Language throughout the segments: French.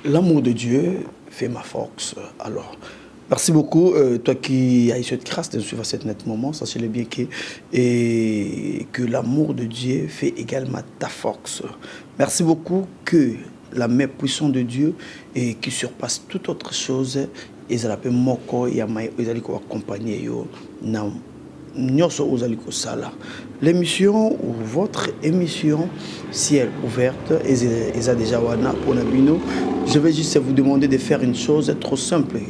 L'amour de Dieu fait ma force. Alors, merci beaucoup, toi qui as eu cette grâce de suivre cet net moment, sachez-le bien que l'amour de Dieu fait également ta force. Merci beaucoup que la main puissante de Dieu et qui surpasse toute autre chose, ils appellent Moko, Yamaï, ils allaient accompagner yo. L'émission ou votre émission Ciel ouverte, je vais juste vous demander de faire une chose trop simple.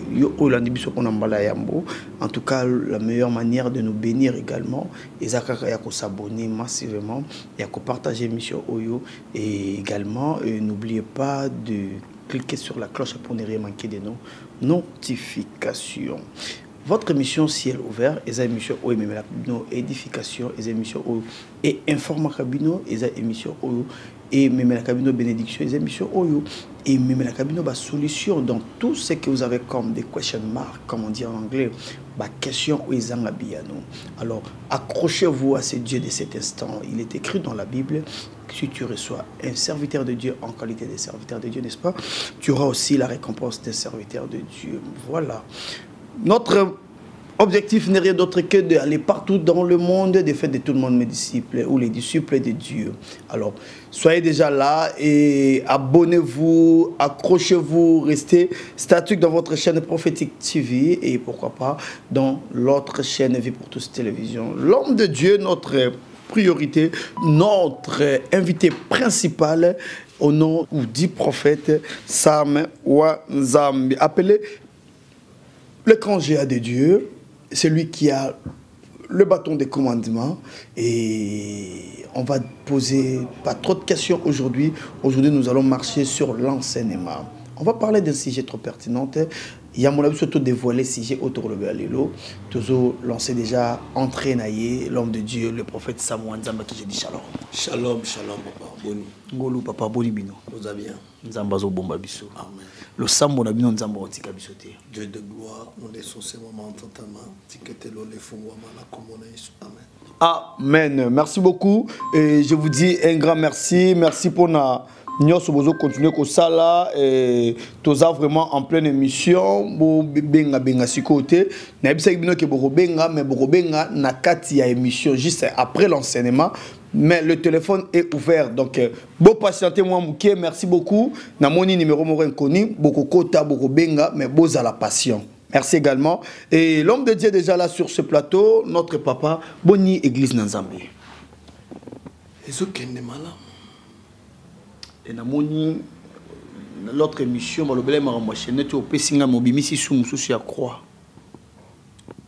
En tout cas, la meilleure manière de nous bénir également, c'est s'abonner massivement et à partager l'émission Oyo. Et également, n'oubliez pas de cliquer sur la cloche pour ne rien manquer de nos notifications. Votre émission Ciel ouvert, les émissions édification, les émissions et information, les émissions et même la cabine bénédiction, les émissions et même la cabine solution dans tout ce que vous avez comme des question marks, comme on dit en anglais, question ou alors accrochez-vous à ce Dieu de cet instant. Il est écrit dans la Bible, si tu reçois un serviteur de Dieu en qualité de serviteur de Dieu, n'est-ce pas, tu auras aussi la récompense d'un serviteur de Dieu. Voilà. Notre objectif n'est rien d'autre que d'aller partout dans le monde, de faire de tout le monde mes disciples ou les disciples de Dieu. Alors, soyez déjà là et abonnez-vous, accrochez-vous, restez statique dans votre chaîne prophétique TV et pourquoi pas dans l'autre chaîne Vie pour tous télévision. L'homme de Dieu, notre priorité, notre invité principal au nom ou dit prophète Sam Wanzambi, appelé le congéa de Dieu, c'est lui qui a le bâton des commandements et on va poser pas trop de questions aujourd'hui. Aujourd'hui, nous allons marcher sur l'enseignement. On va parler d'un sujet trop pertinent. Il y a mon avis surtout dévoilé sujet autour de Béalélo. Toujours lancé déjà, entraîné l'homme de Dieu, le prophète Samuel Nzamba qui je dis shalom. Shalom, shalom, papa. Boni. Ngolu, papa, boni bino. Vous allez bien. Nzamba zo bomba biso. Amen. Le sambo na bino nzamba otika biso te. Dieu de gloire, nous laissons ces moments en totalement. Tiketelo le fungwama la commune. Amen. Amen. Merci beaucoup. Et je vous dis un grand merci. Merci pour na. Nous allons continuer comme ça là et tous vraiment en pleine émission benga benga si côté na bisa bino ke borobenga mais borobenga na kati ya émission juste après l'enseignement mais le téléphone est ouvert donc bon patienter moi mouké merci beaucoup na moni numéro mo inconnu boko kota borobenga mais boza la passion. Merci également et l'homme de Dieu est déjà là sur ce plateau notre papa Boni Église Nzambe. Et ce qui est malin. Et namoni l'autre émission balobele ma chaîne tu opesinga mobimisi sumususu ya croix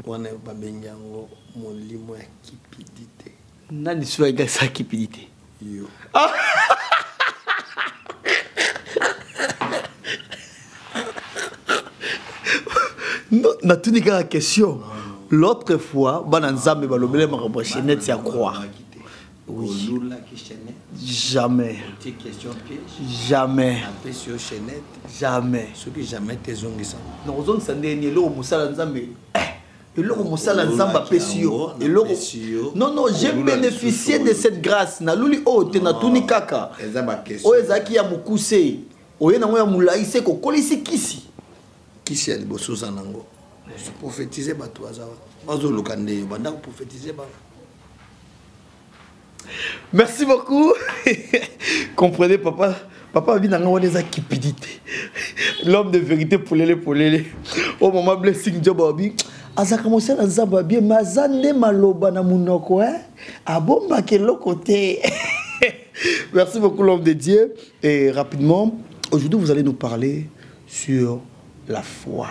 wana babengango molimo ya cupidité nani soit égal ça cupidité yo non na tunika la question l'autre fois bana nzambe balobele ma chaîne ya croix. Oui. Jamais. Jamais. Jamais. Ce qui jamais tes ongles ça. Non, aux ongles ça n'est ni l'eau musala nzambe. Et l'eau musala nzamba pesio. Et l'eau. Non non, j'ai bénéficié de cette grâce. Na luli o te na tuni kaka. O ezaki ya mukuse. Oye na ya mulaise ko kolisi kisi. Kisi ya liboso zanango. Se prophétiser ba to azawa. Bazo lokande banda ko prophétiser ba. Merci beaucoup. Comprenez, papa. Papa vient d'avoir des cupidité. L'homme de vérité pour les. Au moment blessing job abi. Azaka mosa na nzamba bien mazande maloba na munoko hein. Abomba ke côté. Merci beaucoup l'homme de Dieu et rapidement aujourd'hui vous allez nous parler sur la foi.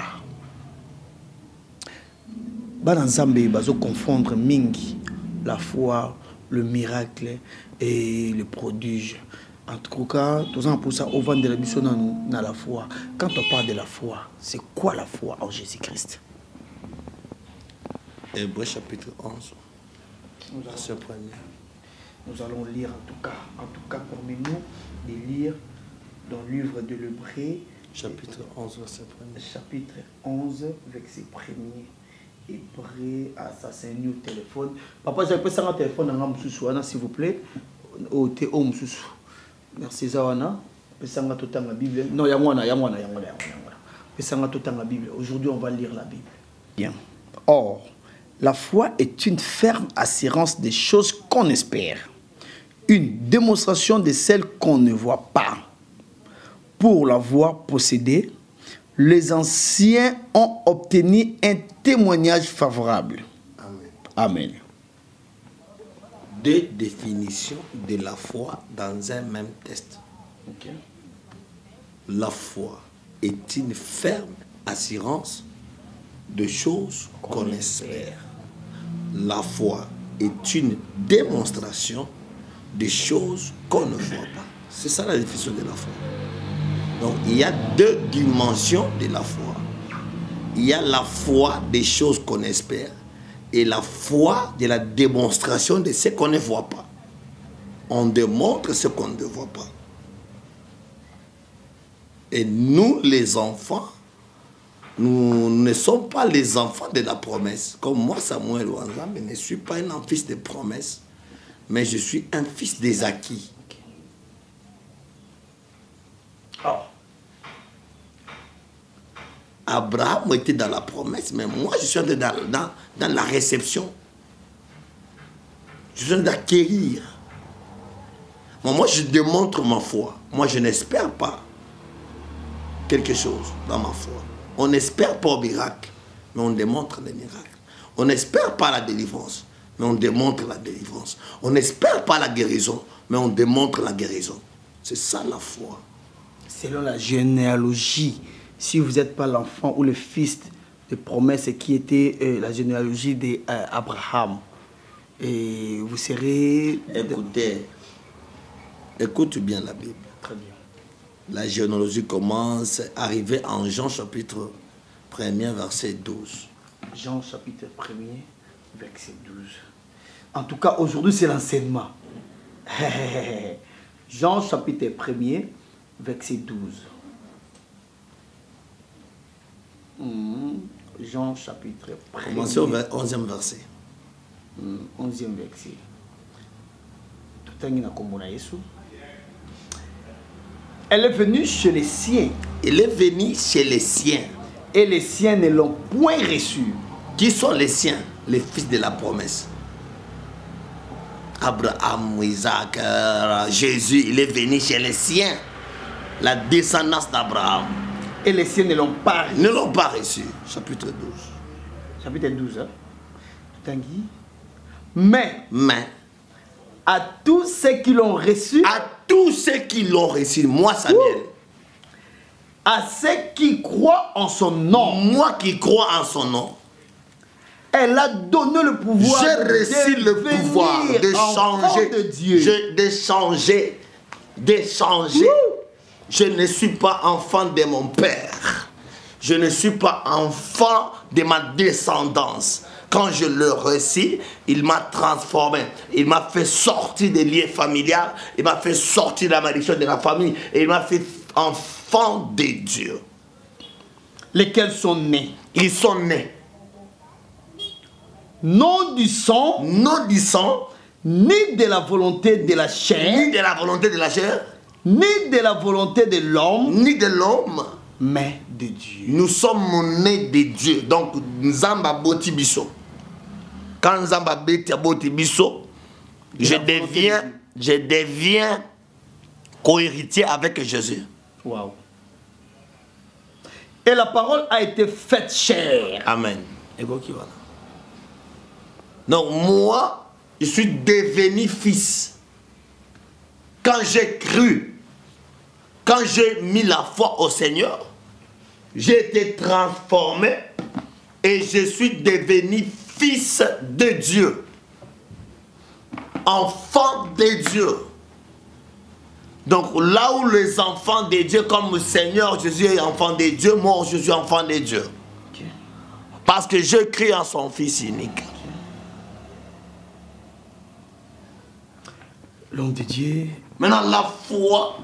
Bana nzambe bazo confondre mingi la foi, le miracle et le prodige. En tout cas, tout ça pour ça, au vent de la mission dans la foi. Quand on parle de la foi, c'est quoi la foi en Jésus-Christ? Hébreux chapitre 11, verset 1er. Nous allons lire en tout cas parmi nous, de lire dans le livre de l'Hébreu, chapitre 11, verset 1er. Chapitre 11, verset 1er. Et prêt à s'assigner au téléphone. Papa, j'ai pris un téléphone dans s'il vous plaît. Au Théo Moussou. Merci Zawana. Pesanga tout la Bible. Non, yamwana. Pesanga tout la Bible. Aujourd'hui, on va lire la Bible. Bien. Or, la foi est une ferme assurance des choses qu'on espère, une démonstration de celles qu'on ne voit pas. Pour l'avoir possédée, les anciens ont obtenu un témoignage favorable. Amen. Amen. Deux définitions de la foi dans un même texte. Okay. La foi est une ferme assurance de choses qu'on espère. La foi est une démonstration des choses qu'on ne voit pas. C'est ça la définition de la foi. Donc il y a deux dimensions de la foi. Il y a la foi des choses qu'on espère et la foi de la démonstration de ce qu'on ne voit pas. On démontre ce qu'on ne voit pas. Et nous, les enfants, nous ne sommes pas les enfants de la promesse. Comme moi, Samuel Wanzambe, je ne suis pas un fils de promesse, mais je suis un fils des acquis. Oh. Abraham était dans la promesse, mais moi, je suis dans la réception. Je suis d'acquérir. Moi, je démontre ma foi. Moi, je n'espère pas quelque chose dans ma foi. On n'espère pas au miracle, mais on démontre les miracles. On n'espère pas la délivrance, mais on démontre la délivrance. On n'espère pas la guérison, mais on démontre la guérison. C'est ça la foi. Selon la généalogie, si vous n'êtes pas l'enfant ou le fils de promesse qui était la généalogie d'Abraham, et vous serez... Écoute bien la Bible. Très bien. La généalogie commence à arriver en Jean chapitre 1er, verset 12. Jean chapitre 1er, verset 12. En tout cas, aujourd'hui, c'est l'enseignement. Jean chapitre 1er, verset 12. Jean chapitre 1er. Commencez au 11e verset. 11e verset. Tout est comme Jésus. Elle est venue chez les siens. Il est venu chez les siens. Et les siens ne l'ont point reçu. Qui sont les siens? Les fils de la promesse. Abraham, Isaac, Jésus, il est venu chez les siens. La descendance d'Abraham. Et les siens ne l'ont pas reçu. Ne l'ont pas reçu. Chapitre 12. Chapitre 12. Hein? Tanguy. Mais à tous ceux qui l'ont reçu. À tous ceux qui l'ont reçu. Moi, Samuel. À ceux qui croient en son nom. Moi qui crois en son nom. Elle a donné le pouvoir. J'ai reçu le pouvoir de changer. D'échanger. Je ne suis pas enfant de mon père. Je ne suis pas enfant de ma descendance. Quand je le reçus, il m'a transformé. Il m'a fait sortir des liens familiaux. Il m'a fait sortir de la malédiction de la famille. Et il m'a fait enfant de Dieu. Lesquels sont nés. Ils sont nés. Non du sang. Non du sang. Ni de la volonté de la chair. Ni de la volonté de la chair. Ni de la volonté de l'homme. Ni de l'homme. Mais de Dieu. Nous sommes nés de Dieu. Donc, Nzamba Boti Biso. Quand Nzamba Boti Biso, je deviens co-héritier avec Jésus. Wow. Et la parole a été faite chair. Amen. Donc, moi, je suis devenu fils. Quand j'ai cru, quand j'ai mis la foi au Seigneur, j'ai été transformé et je suis devenu fils de Dieu. Enfant de Dieu. Donc là où les enfants de Dieu, comme le Seigneur Jésus est enfant de Dieu, moi je suis enfant de Dieu. Okay. Parce que je crie en son Fils unique. L'homme de Dieu. Maintenant la foi,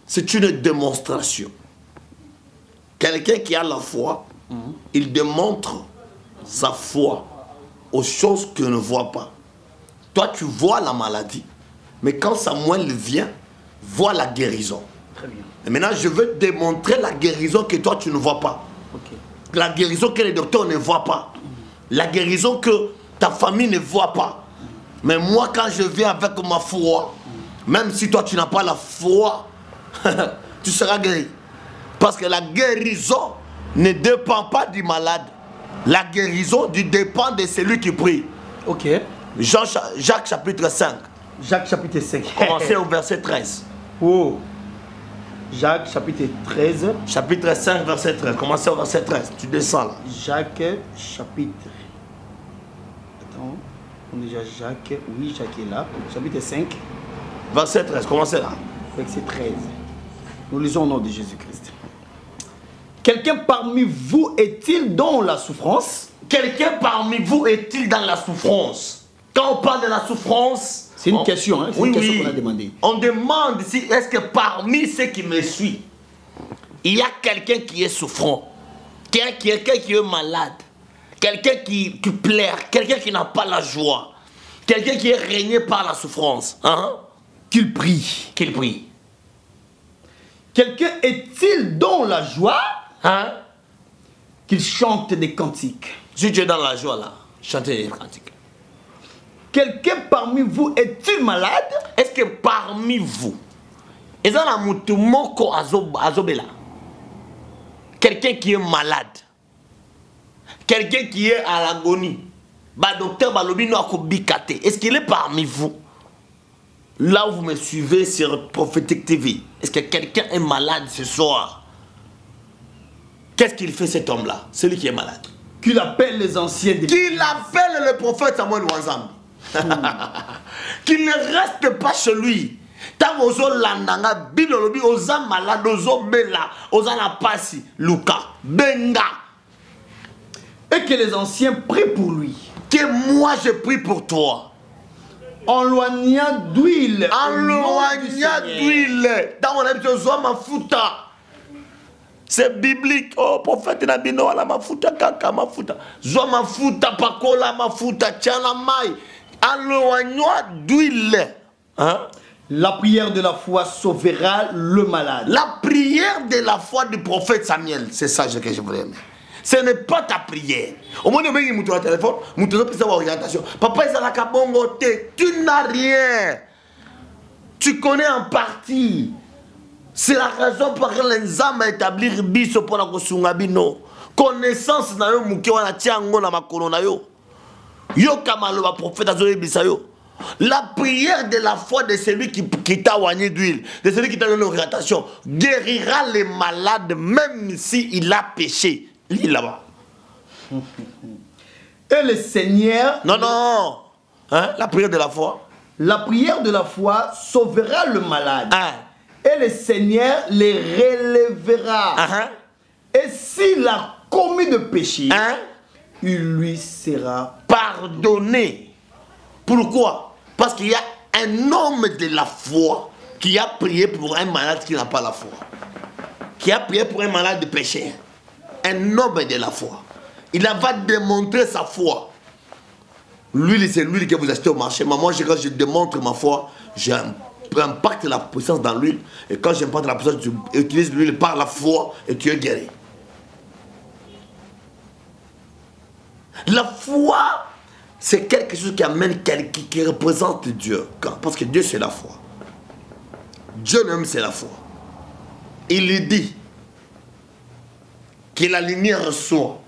c'est une démonstration. Quelqu'un qui a la foi, il démontre sa foi aux choses que ne voit pas. Toi, tu vois la maladie. Mais quand Samuel vient, voit la guérison. Très bien. Et maintenant, je veux démontrer la guérison que toi, tu ne vois pas. Ok. La guérison que les docteurs ne voient pas. La guérison que ta famille ne voit pas. Mais moi, quand je viens avec ma foi, même si toi, tu n'as pas la foi, tu seras guéri. Parce que la guérison ne dépend pas du malade. La guérison dépend de celui qui prie. Ok. Jacques chapitre 5. Jacques chapitre 5. Commencez au verset 13. Oh. Jacques chapitre 13. Chapitre 5, verset 13. Commencez au verset 13. Tu descends là. Jacques chapitre. Attends. On est déjà Jacques. Oui, Jacques est là. Chapitre 5. Verset 13. Commencez là. Verset 13. Nous lisons au nom de Jésus-Christ. Quelqu'un parmi vous est-il dans la souffrance? Quelqu'un parmi vous est-il dans la souffrance? Quand on parle de la souffrance, c'est une question, hein? C'est une question qu'on a demandé. On demande si est-ce que parmi ceux qui me suivent, il y a quelqu'un qui est souffrant, quelqu'un qui est malade, quelqu'un qui pleure, quelqu'un qui n'a pas la joie, quelqu'un qui est régné par la souffrance. Hein? Qu'il prie. Qu'il prie. Quelqu'un est-il dans la joie? Hein? Qu'il chante des cantiques. Si tu es dans la joie là, chantez des cantiques. Quelqu'un parmi vous est-il malade? Est-ce que parmi vous, quelqu'un qui est malade, quelqu'un qui est à l'agonie, est-ce qu'il est parmi vous? Là où vous me suivez sur Prophétique TV, est-ce que quelqu'un est malade ce soir? Qu'est-ce qu'il fait cet homme-là, celui qui est malade? Qu'il appelle les anciens des... Qu'il appelle le prophète Samuel Wanzambi. Qu'il ne reste pas chez lui. Tant ozo landanga bilolobi oza malade ozo bela oza na pasi luka benga. Et que les anciens prient pour lui. Que moi je prie pour toi. Enloignant d'huile. Enloignant d'huile. Dans mon habitude ozo mafuta. C'est biblique. Oh, prophète Nabino ala mafuta kaka mafuta. Zo mafuta pakola mafuta tiana mai. Enloignant d'huile. Hein? La prière de la foi sauvera le malade. La prière de la foi du prophète Samuel, c'est ça que je voulais dire. Ce n'est pas ta prière. Au moins, tu as un téléphone, tu as une orientation. Papa, tu n'as rien. Tu connais en partie. C'est la raison pour laquelle les hommes établir biso pour la kosungabino. Connaissance na yo muke wana tiango na makono na yo. Yo kamalo ba prophète azoli bisayo. La prière de la foi de celui qui t'a oigné d'huile, de celui qui t'a donné l'orientation, guérira les malades même s'il a péché. Lis là-bas. Et le Seigneur... Non, non. Hein? La prière de la foi. La prière de la foi sauvera le malade. Hein? Et le Seigneur les relèvera. Hein? Et s'il a commis de péché, hein? Il lui sera pardonné. Pourquoi? Parce qu'il y a un homme de la foi qui a prié pour un malade qui n'a pas la foi. Qui a prié pour un malade de péché. Un homme de la foi. Il va démontrer sa foi. L'huile, c'est l'huile que vous achetez au marché. Mais moi, quand je démontre ma foi, j'impacte la puissance dans l'huile. Et quand j'impacte la puissance, tu utilises l'huile par la foi et tu es guéri. La foi, c'est quelque chose qui amène qui représente Dieu. Parce que Dieu, c'est la foi. Dieu même, c'est la foi. Il lui dit que la lumière soit.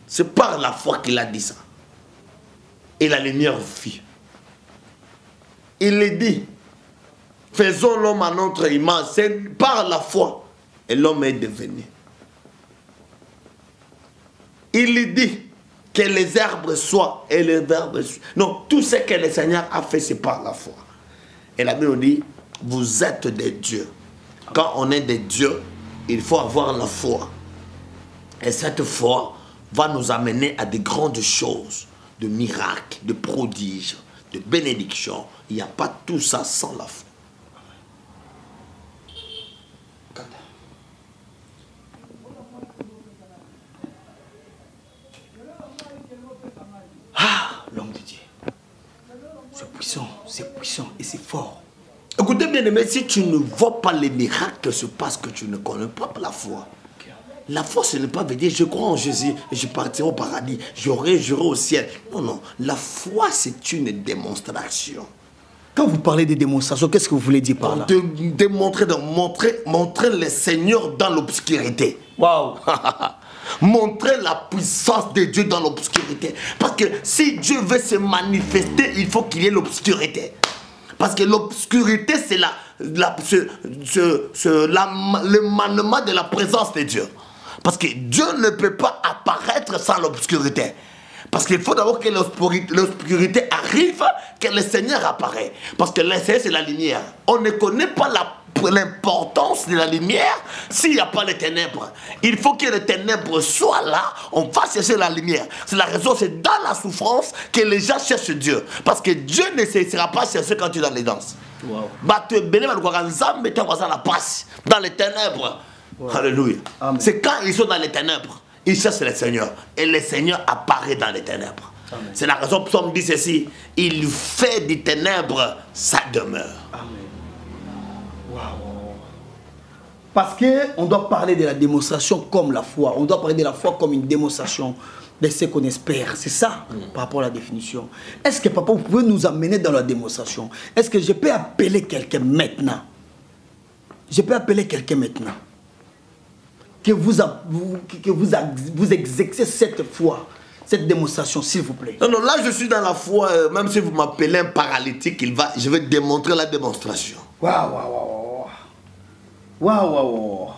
C'est par la foi qu'il a dit ça. Et la lumière fit. Il lui dit, faisons l'homme à notre image. C'est par la foi. Et l'homme est devenu. Il lui dit que les herbes soient et les verbes soient. Non, tout ce que le Seigneur a fait, c'est par la foi. Et la Bible dit, vous êtes des dieux. Quand on est des dieux, il faut avoir la foi. Et cette foi va nous amener à de grandes choses, de miracles, de prodiges, de bénédictions. Il n'y a pas tout ça sans la foi. Ah, l'homme de Dieu. C'est puissant et c'est fort. Écoutez. Écoutez bien aimé, si tu ne vois pas les miracles se passent, que tu ne connais pas la foi. La foi, ce n'est pas veut dire je crois en Jésus et je partirai au paradis, j'irai au ciel. Non, non. La foi, c'est une démonstration. Quand vous parlez de démonstration, qu'est-ce que vous voulez dire par là? Montrer le Seigneur dans l'obscurité. Waouh! Montrer la puissance de Dieu dans l'obscurité. Parce que si Dieu veut se manifester, il faut qu'il y ait l'obscurité. Parce que l'obscurité, c'est le manement de la présence de Dieu. Parce que Dieu ne peut pas apparaître sans l'obscurité. Parce qu'il faut d'abord que l'obscurité arrive, que le Seigneur apparaît. Parce que le Seigneur, c'est la lumière. On ne connaît pas l'importance de la lumière s'il n'y a pas les ténèbres. Il faut que les ténèbres soient là, on va chercher la lumière. C'est la raison, c'est dans la souffrance que les gens cherchent Dieu. Parce que Dieu ne cessera pas chercher quand tu es dans les danses. Wow. Dans les ténèbres. Wow. Alléluia. C'est quand ils sont dans les ténèbres, ils cherchent le Seigneur. Et le Seigneur apparaît dans les ténèbres. C'est la raison, Psaume dit ceci: il fait des ténèbres sa demeure. Amen. Wow. Parce qu'on doit parler de la démonstration comme la foi. On doit parler de la foi comme une démonstration de ce qu'on espère. C'est ça, par rapport à la définition. Est-ce que, papa, vous pouvez nous amener dans la démonstration? Est-ce que je peux appeler quelqu'un maintenant? Je peux appeler quelqu'un maintenant que vous exercez cette foi, cette démonstration, s'il vous plaît. Non, non, là je suis dans la foi, même si vous m'appelez un paralytique, je vais démontrer la démonstration. Waouh, waouh, waouh, waouh, waouh.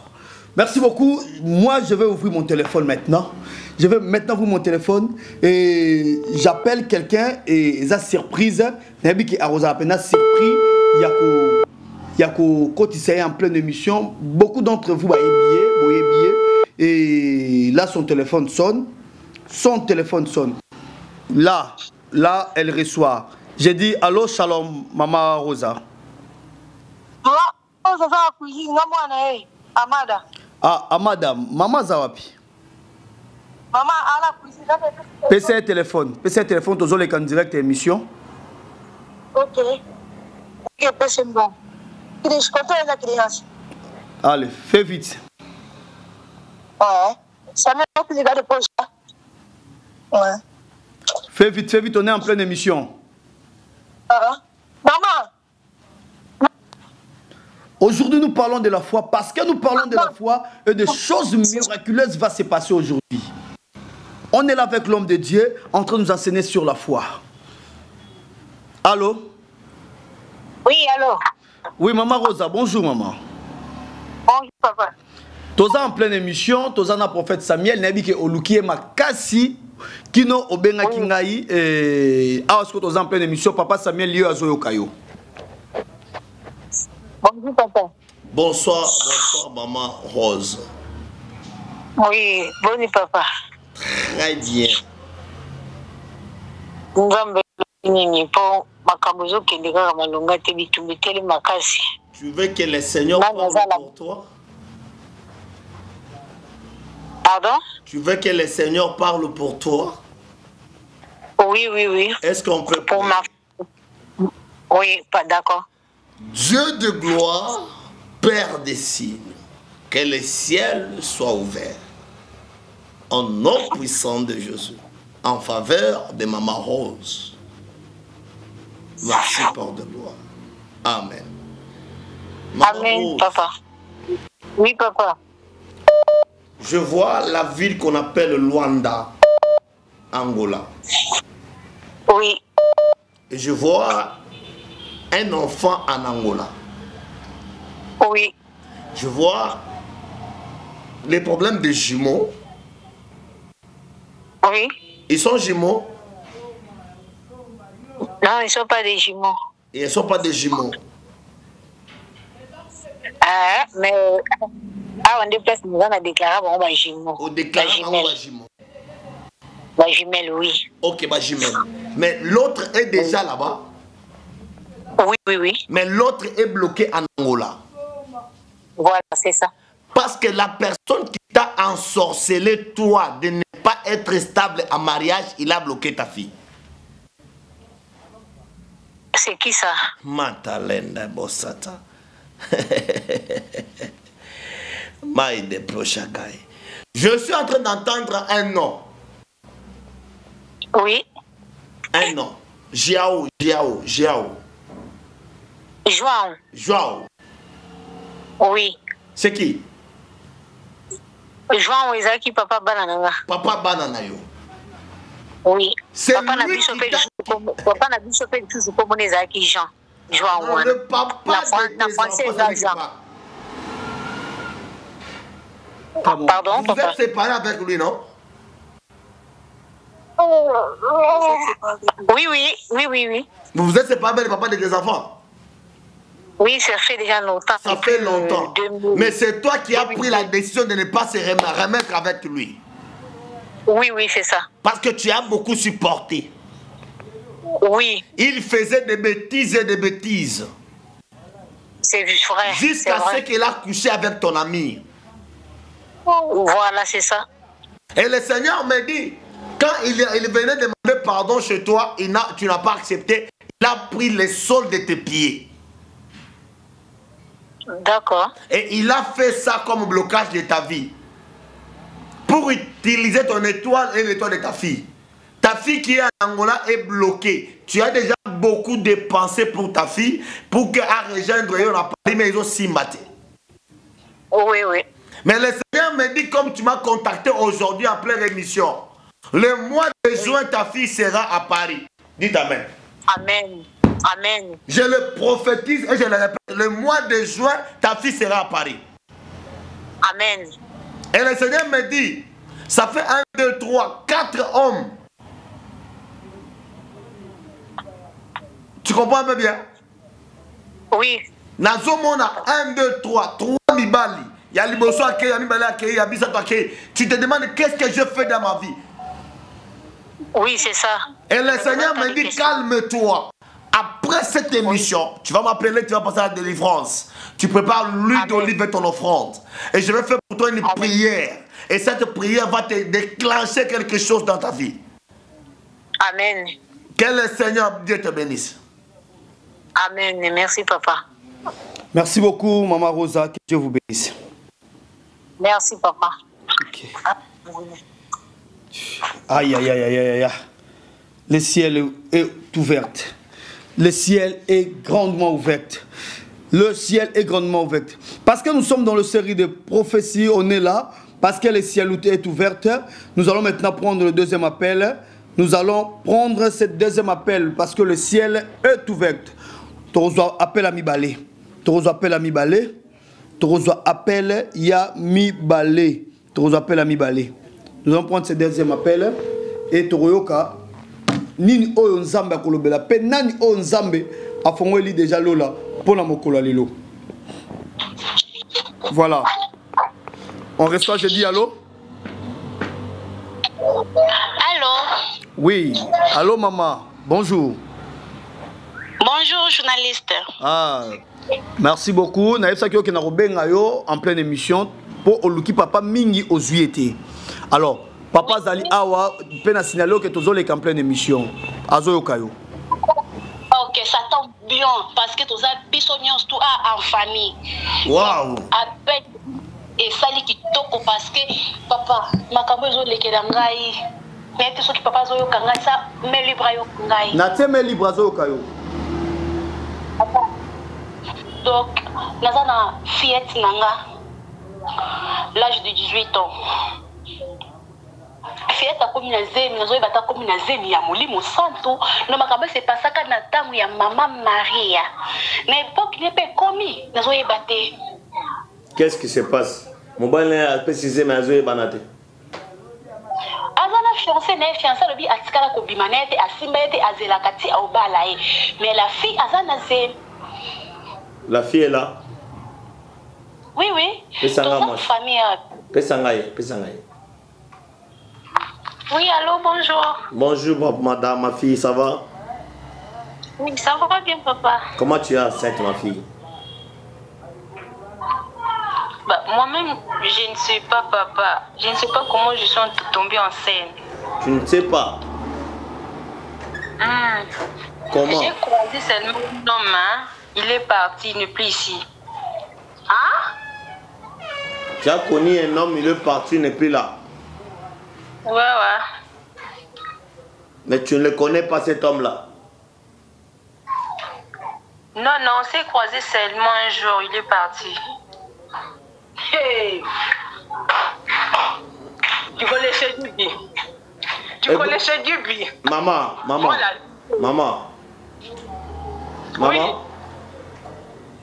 Merci beaucoup. Moi, je vais ouvrir mon téléphone maintenant. Je vais maintenant ouvrir mon téléphone et j'appelle quelqu'un et ça surprise. Nabi qui a surpris. Yako Kotissaye en pleine émission. Beaucoup d'entre vous voyez billet. Et là, son téléphone sonne. Son téléphone sonne. Là, elle reçoit. J'ai dit, allô, shalom, maman Rosa. Ah, Amada, maman Zawapi. Maman, à la cuisine. PC téléphone, toujours les en direct émission. Ok. Ok, c'est bon. Je compte la créance. Allez, fais vite. Ouais. Ça m'a fait plaisir de poser. Ouais. Fais vite, on est en pleine émission. Maman. Aujourd'hui, nous parlons de la foi parce que nous parlons de la foi et des choses miraculeuses vont se passer aujourd'hui. On est là avec l'homme de Dieu en train de nous enseigner sur la foi. Allô? Oui, allô? Oui, maman Rosa, bonjour maman. Bonjour papa. Toza en pleine émission, toza na prophète Samuel, nabi ke olukie makasi kino obenga kingai asko toza en pleine émission, papa Samuel liyo azoyo kayo. Bonjour papa. Bonsoir maman Rose. Oui, bonjour papa. Très bien. Tu veux que le Seigneur parle pour toi? Pardon? Tu veux que le Seigneur parle pour toi? Oui. Est-ce qu'on peut... Pour ma... Oui, pas d'accord. Dieu de gloire, Père des signes, que le ciel soit ouvert. En nom puissant de Jésus, en faveur de Maman Rose. Merci, Père de gloire. Amen. Maman Amen, Rose, papa. Oui, papa. je vois la ville qu'on appelle Luanda, Angola. Oui. Et je vois un enfant en Angola. Oui. Je vois les problèmes des jumeaux. Oui. Ils sont jumeaux? Non, ils ne sont pas des jumeaux. Ils ne sont pas des jumeaux. Ah, mais... Ah, on déplace, nous on a déclaré bon, bah, jumeaux. On déclare un jumeau. Bah, jumelle, oui. Ok, bah, jumelle. Mais l'autre est déjà là-bas? Oui. Mais l'autre est bloqué en Angola. Voilà, c'est ça. Parce que la personne qui t'a ensorcelé, toi, de ne pas être stable en mariage, il a bloqué ta fille. C'est qui ça? Matalenda Bossata. Maïde Prochagai. Je suis en train d'entendre un nom. Oui. Un nom. João. João. Oui. C'est qui? João Isaki, papa Banana. Papa Banana yo. Oui. C'est Papa n'a lui vu qui choper t'a... Papa n'a vu choper tout ce comme Isaki Jean. João. Le papa de tes enfants, c'est lui qui parle. Pardon, vous papa. êtes séparés avec lui, non? Oui. Vous vous êtes séparés avec le papa de tes enfants? Oui, ça fait déjà longtemps. Ça fait longtemps. Mais c'est toi qui as pris la décision de ne pas se remettre avec lui. Oui, c'est ça. Parce que tu as beaucoup supporté. Oui. Il faisait des bêtises et des bêtises. C'est vrai. Jusqu'à ce qu'il a couché avec ton ami. Voilà, c'est ça. Et le Seigneur me dit, quand il venait demander pardon chez toi, tu n'as pas accepté, il a pris le sol de tes pieds. D'accord. Et il a fait ça comme blocage de ta vie. Pour utiliser ton étoile et l'étoile de ta fille. Ta fille qui est en Angola est bloquée. Tu as déjà beaucoup dépensé pour ta fille, pour qu'elle rejoindre on a parlé, mais ils ont aussi maté. Oui. Mais le Seigneur me dit, comme tu m'as contacté aujourd'hui en pleine émission, le mois de juin, ta fille sera à Paris. Dites Amen. Amen. Je le prophétise et je le répète. Le mois de juin, ta fille sera à Paris. Amen. Et le Seigneur me dit, ça fait 1, 2, 3, 4 hommes. Tu comprends un peu bien? Oui. Nazomona 1, 2, 3 mibali. Il y a Liboso Akei, il y a Mibali Akei, il y a Bisato Akei. Tu te demandes qu'est-ce que je fais dans ma vie? Oui, c'est ça. Et le Seigneur me dit, calme-toi. Après cette émission, tu vas m'appeler, tu vas passer à la délivrance. Tu prépares l'huile d'olive et ton offrande. Et je vais faire pour toi une prière. Et cette prière va te déclencher quelque chose dans ta vie. Amen. Que le Seigneur, Dieu te bénisse. Amen. Merci, papa. Merci beaucoup, Maman Rosa. Que Dieu vous bénisse. Merci, papa. Okay. Aïe. Le ciel est ouvert. Le ciel est grandement ouvert. Le ciel est grandement ouvert. Parce que nous sommes dans la série de prophéties, on est là. Parce que le ciel est ouvert. Nous allons maintenant prendre le deuxième appel. Nous allons prendre ce deuxième appel parce que le ciel est ouvert. Torozo appel à Mibale. Torozo appel à Mibale. Torozo appel ya Mibale. Torozo appel à Mibale. Nous allons prendre ce deuxième appel. Et Toroyoka. Nini oyo nzambe akolobela pe nani oyo nzambe afongoli déjà lola pona mokolo lelo. Voilà. On reçoit, je dis allô? Allô? Oui. Allô maman. Bonjour. Bonjour journaliste. Ah. Merci beaucoup. Naïf Sakyo qui n'a robenga yo en pleine émission pour oluki papa mingi ozuete. Alors Papa Zali Awa, pena signalé que tu es en pleine émission. Azo Kayo. Ok, ça tombe bien parce que tu as bisognos tout en famille. Waouh! Appel et sali qui toko parce que papa, makambo zo leke dangai. Mais tu sais que papa zo yo kangai ça me libra yo kangai. Na te me libra zo Kayo. Donc, nazana fillette nanga. L'âge de 18 ans. Fieta comme na zemi nazo bata comme na zemi ya molimo santo no makambo c'est pas ça kana tangu ya maman Maria na époque n'est pas commis nazo baté. Qu'est-ce qui se passe? Mobile a précisé mais nazo banate. Azana fiancé na fiancé lobi atikala ko bimanete asimbete azela kati au balae mais la fille azana zemi. La fille est là. Oui. Pesanga famille. Pesangaye. Oui, allô, bonjour. Bonjour, madame, ma fille, ça va? Oui, ça va bien, papa. Comment tu es enceinte, ma fille? Bah, moi-même, je ne sais pas, papa. Je ne sais pas comment je suis tombée enceinte. Tu ne sais pas? Comment? J'ai croisé seulement un homme, hein. Il est parti, il n'est plus ici. Hein? Tu as connu un homme, il est parti, il n'est plus là. Ouais. Mais tu ne le connais pas, cet homme-là. Non, on s'est croisé seulement un jour, il est parti. Hey! Tu connaissais du bien. Tu Et connaissais du bien. Maman. Voilà. Maman. Oui.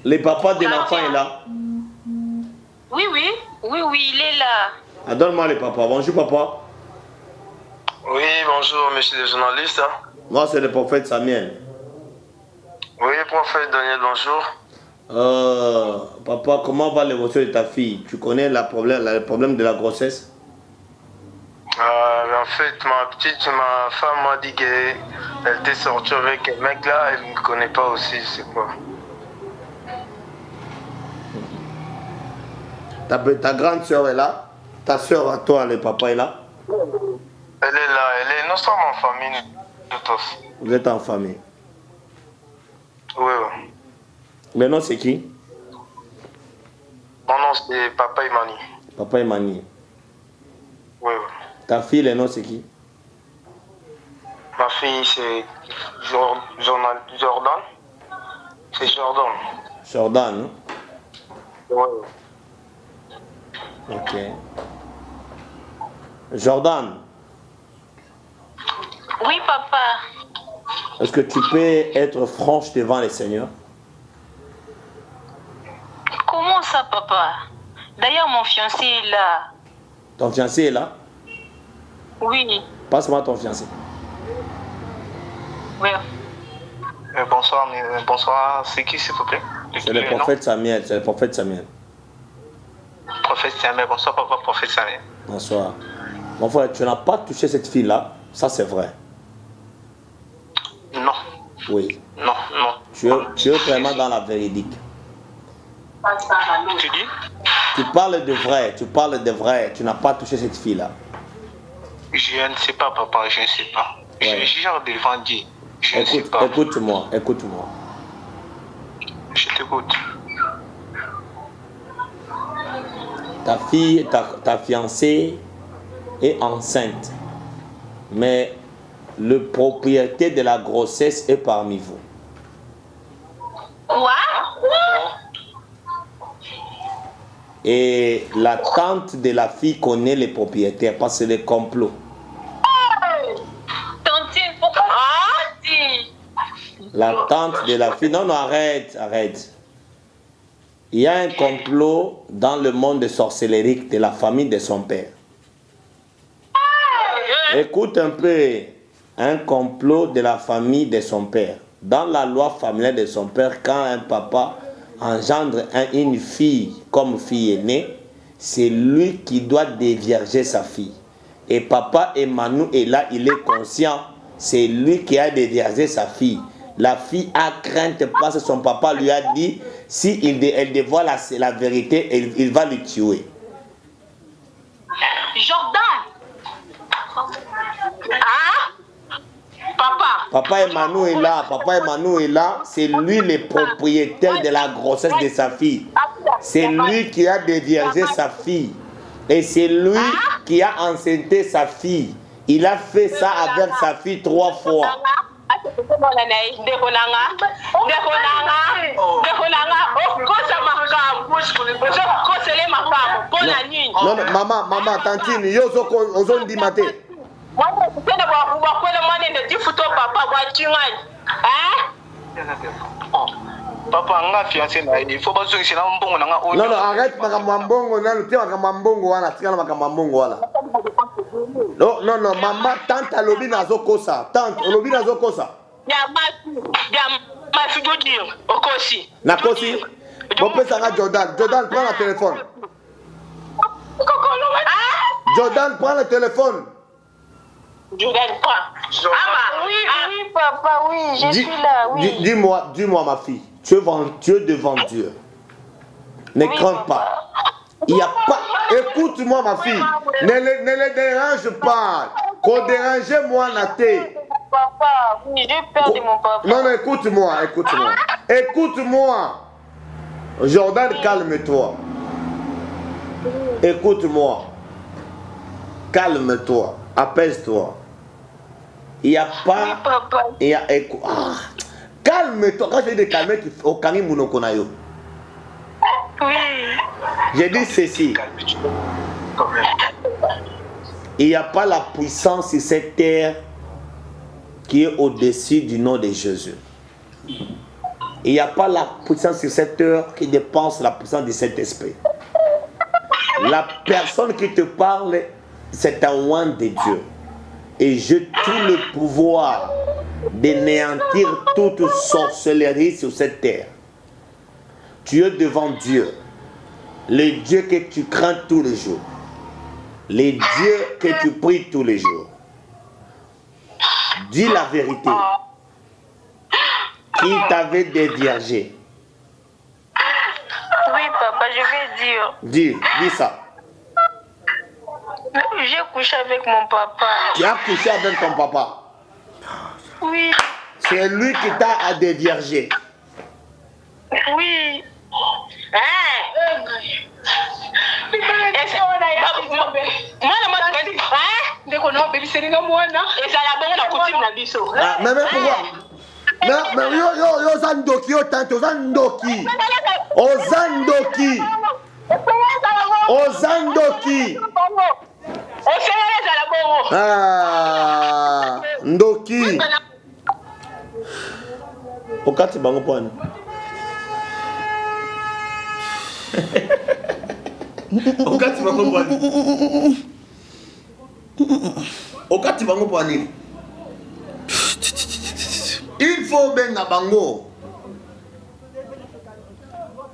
Le papa de l'enfant est là. Oui, il est là. Ah, donne-moi le papa. Bonjour, papa. Oui, bonjour, monsieur le journaliste. Moi, c'est le prophète Samuel. Oui, prophète Daniel, bonjour. Papa, comment va l'évolution de ta fille? Tu connais le problème de la grossesse? En fait, ma femme m'a dit qu'elle était sortie avec un mec là, elle ne me connaît pas aussi, c'est quoi. Ta grande soeur est là? Ta soeur à toi, le papa est là? Elle est là, nous sommes en famille, nous tous. Vous êtes en famille? Oui. Le nom c'est qui? Mon nom c'est Papa Imani. Papa Imani. Oui. Ta fille, le nom c'est qui? Ma fille c'est Jordan. C'est Jordan. Jordan, hein? Oui. Ok. Jordan, Oui, papa. est-ce que tu peux être franche devant les seigneurs? Comment ça, papa? D'ailleurs, mon fiancé est là. Ton fiancé est là? Oui. Passe-moi ton fiancé. Oui. Bonsoir, c'est qui s'il vous plaît? C'est le prophète Samuel. C'est le prophète Samuel. Prophète Samuel, bonsoir papa, prophète Samuel. Bonsoir. Mon frère, tu n'as pas touché cette fille-là. Ça, c'est vrai. Non. Oui. Non. Tu es vraiment dans la véridique. Tu dis? Tu parles de vrai. Tu n'as pas touché cette fille-là. Je ne sais pas, papa, je ne sais pas. Ouais. Je jure devant Dieu. Je ne sais pas. Écoute-moi. Je t'écoute. Ta fille, ta fiancée est enceinte. Mais le propriétaire de la grossesse est parmi vous. Quoi? Et la tante de la fille connaît les propriétaires parce que c'est des complots. Tantine, pourquoi? La tante de la fille... Non, arrête. Il y a un complot dans le monde de sorcellerie de la famille de son père. Écoute un peu. Un complot de la famille de son père. Dans la loi familiale de son père, quand un papa engendre une fille comme fille aînée, c'est lui qui doit dévierger sa fille. Et papa Emmanuel est là, il est conscient. C'est lui qui a déviergé sa fille. La fille a crainte parce que son papa lui a dit, si elle dévoile la vérité, il va le tuer. Jordan! Ah? Papa Emmanuel est là, c'est lui le propriétaire de la grossesse de sa fille. C'est lui qui a déviergé sa fille. Et c'est lui qui a enceinté sa fille. Il a fait ça avec sa fille 3 fois. Non, maman, tantine, yo ozon di mate. Papa, nga fiancé na il faut pas que c'est un bon nga. Non, arrête makamambongo nano, tia makamambongo wana, tia makamambongo wana. Non, maman, tante alobi nazokosa. Tante, alobi nazokosa. Nakosi. Bon, prends Jordan, prends le téléphone. Jordan, prends le téléphone. Jordan, prends. Oui, papa, oui, je suis là, oui. Dis-moi, ma fille, tu es devant Dieu. Ne crains pas. Il n'y a pas. Écoute-moi, ma fille. Ne le dérange pas. Qu'on dérange moi, Naté. papa. Oui, j'ai peur de mon papa. Non, non, écoute-moi, écoute-moi. Écoute-moi. Jordan, calme-toi. Écoute-moi. Calme-toi. Apaise-toi. Il n'y a pas... Oui, papa. Il y a... Calme-toi. Quand je dis de calmer, tu fais au Kari Munokonayo. Oui. J'ai dit ceci. Il n'y a pas la puissance sur cette terre qui est au-dessus du nom de Jésus. Il n'y a pas la puissance sur cette terre qui dépense la puissance de cet esprit. La personne qui te parle, c'est un oint de Dieu. Et j'ai tout le pouvoir d'énéantir toute sorcellerie sur cette terre. Tu es devant Dieu. Le Dieu que tu crains tous les jours. Le Dieu que tu pries tous les jours. Dis la vérité. Qui t'avait déviergé? Oui, papa, je vais dire. Dis ça. J'ai couché avec mon papa. Tu as couché avec ton papa. Oui. C'est lui qui t'a déviergé. Oui. Mais pourquoi? Mais yo zandoki, yo tante, zandoki. Ozandoki. Ozandoki. Ah, ndoki. Okati bango pone. Okati bango pone. Okati bango pone. Il faut benga bango.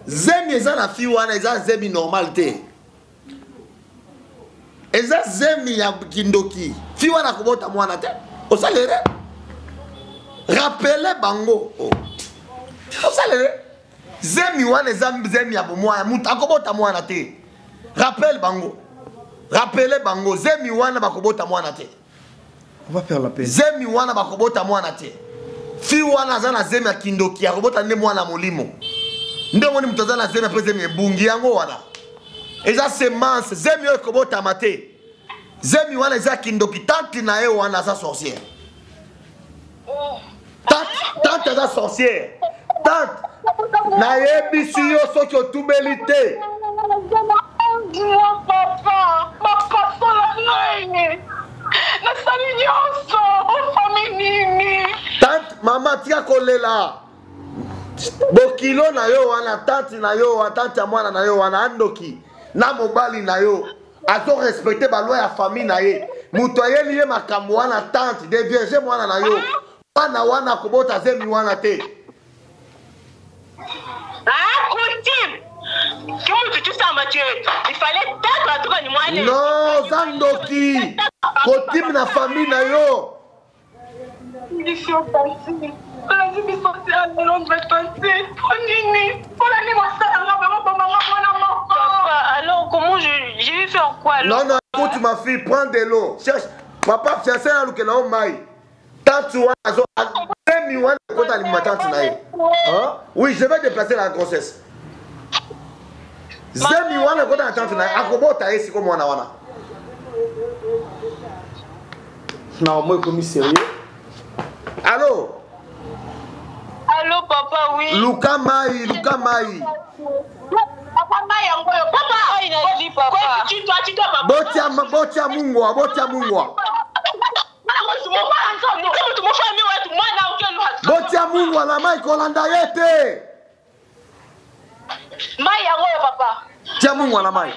Zemi eza na fi wana eza zemi normalité. Eza zemi ya kindoki. Fi wana kobota mwana te. Osalere. Rappelez bango. Osalere. Zemi wana eza zemi ya bomwa mutu akobota mwana te. Rappel bango. Rappelez bango zemi wana bakobota mwana te. On va faire la paix. Zemi wana bakobota mwana te. Fi wana za na zemi ya kindoki akobota nde mwana molimo. Nde moni mtoza na zemi apre zemi ebungi yango wana. Eza semence zemi yo ekobota mate. Zemi wana eza kindoki tante na ye wana za sorcière. Tante eza sorcière. Tante na yebisi yo soki otubeli te. Papa, papa sola nasali nyonso ofami nini. Tante mama tika kolela. Bokilo na yo wana tante na yo wana tante ya mwana na yo wana andoki na mobali na yo azo respecter ba loi ya famille na ye muto ayeli ye makambo wana tante de vierge mwana na yo wana kobota zemi wana te. Coutume. Il fallait être à toi ni moi. Non, zandoki. Coutume na famille na yo. Alors comment je vais faire quoi alors? Non, écoute ma fille, prends de l'eau. Cherche. Papa, fiancé à l'ouke au maï. Tant tu as oui, je vais déplacer la grossesse. Zemi wana kota tante na akobota esi ko mwana wana. Non, moi comme sérieux. Allô? Allô papa, oui. Luka mai. Papa mai yango yo. Papa, il a dit papa. Tu dois Botia mungwa. Botia mungwa na mai kolanda yete. Mai yango yo papa. Tia mungwa na mai.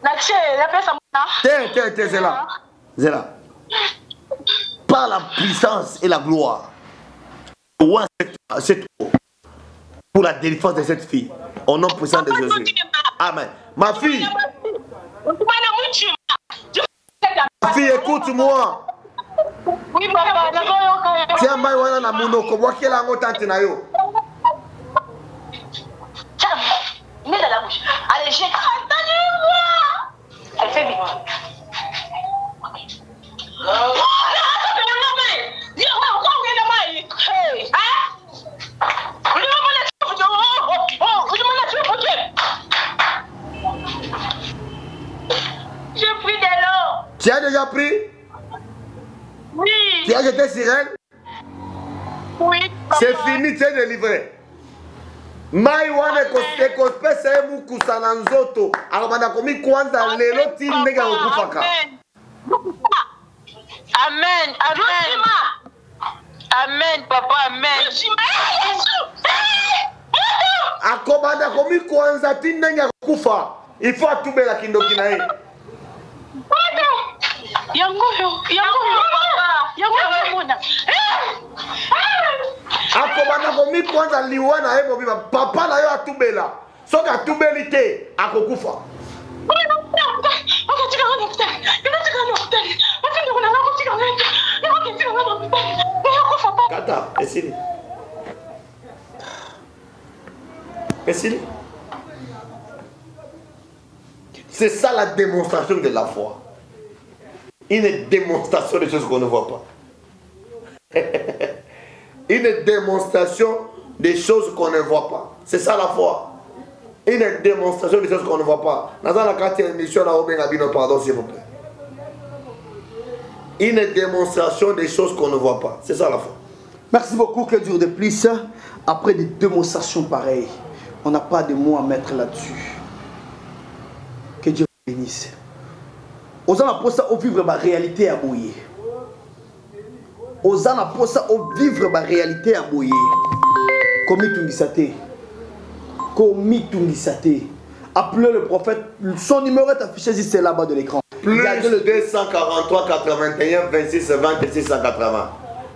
Na che, la pesa mona. T'es Zéla. Par la puissance et la gloire. Cette pour la délivrance de cette fille. Au nom puissant de Jésus. Amen. Ma fille. Ma fille, écoute-moi. Oui, papa. Tiens, mai wana na munoko. Wakela ngo tante na yo. Mets dans la bouche. Allez, j'ai elle fait vite. Tu as déjà pris? Oui. Tu as jeté sur elle? Oui, papa. C'est fini, tu es délivré. Mai wana ekopesa ye mukusa na nzoto akabanda komi kwanza lelo ti ndenge akokufaka. Amen, amen. Amen, papa, amen. Akobanda komi kwanza ti ndenge akokufa. Il faut atubela kindoki na ye. Yango papa. Yango mona. Akobanda komi kwanza liwa na ye mobima. Papa na yo atubela. Soki atubeli te akokufa. Kata, esili. Esili. C'est ça la démonstration de la foi. Une démonstration des choses qu'on ne voit pas. Une démonstration des choses qu'on ne voit pas. C'est ça la foi. Une démonstration des choses qu'on ne voit pas. Dans la quatrième émission, pardon s'il vous plaît. Une démonstration des choses qu'on ne voit pas. C'est ça la foi. Merci beaucoup, que Dieu de plus. Après des démonstrations pareilles, on n'a pas de mots à mettre là-dessus. Que Dieu vous bénisse. Osana posa au vivre ma réalité à Boye. Osana posa au vivre ma réalité à Boye. Komi tungisate. Komi tungisate. Appelez le prophète. Son numéro est affiché juste là-bas de l'écran. Plus 243 81 26 26 180.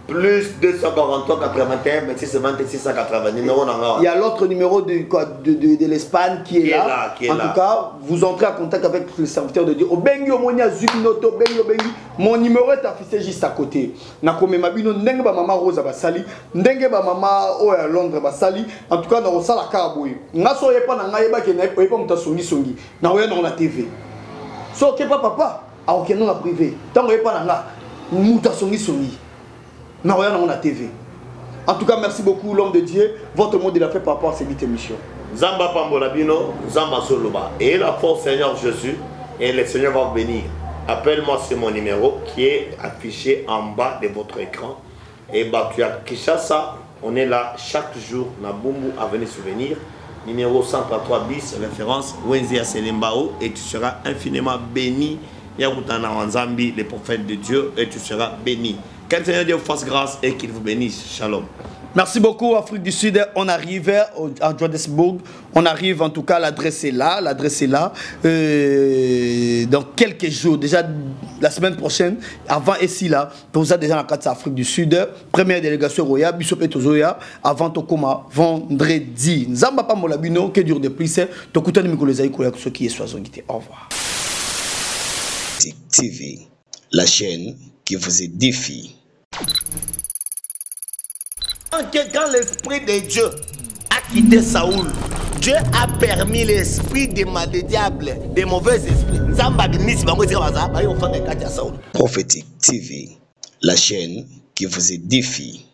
Plus 243 81 26 26 180. Numéro d'Angara. Il y a l'autre numéro de l'Espagne qui est là. En tout cas, vous entrez en contact avec le serviteur de Dieu. Mon numéro est affiché juste à côté. Nakome mabino ndenge ba mama Rosa basali, ndenge ba mama o à Londres basali. En tout cas, na osala kaboy. Ngaso yepa na ngayeba ke na yepa muta songi songi. Na oya na TV. So ke papa, a okeno na privé. Tango yepa na nga muta songi songi. Non, rien on a TV. En tout cas, merci beaucoup, l'homme de Dieu. Votre mot de la fait par rapport à cette émission. Zamba Pambolabino, Zamba Soloba. Et la force Seigneur Jésus, et le Seigneur va venir. Appelle-moi sur mon numéro qui est affiché en bas de votre écran. Et bah, tu as Kishasa, on est là chaque jour, Nabumbu, à venir souvenir. Numéro 133 bis, référence Wenzia Selembao, et tu seras infiniment béni. Yaboutana Wanzambi, les prophètes de Dieu, et tu seras béni. Que le Seigneur Dieu vous fasse grâce et qu'il vous bénisse. Shalom. Merci beaucoup, Afrique du Sud. On arrive à Johannesburg. On arrive, en tout cas, l'adresse est là. L'adresse est là. Dans quelques jours, déjà la semaine prochaine, avant ici là, vous êtes déjà dans la carte Afrique du Sud. Première délégation Roya, Bishop et Tozoya, avant Tokoma, vendredi. Nzamba pa molabino, que dure de plus. Tokuta ni mikolezai koya ceux qui est soixante. Au revoir. TV, la chaîne qui vous édifie. Quand l'esprit de Dieu a quitté Saoul, Dieu a permis l'esprit des diables, des mauvais esprits. Prophétique TV, la chaîne qui vous édifie.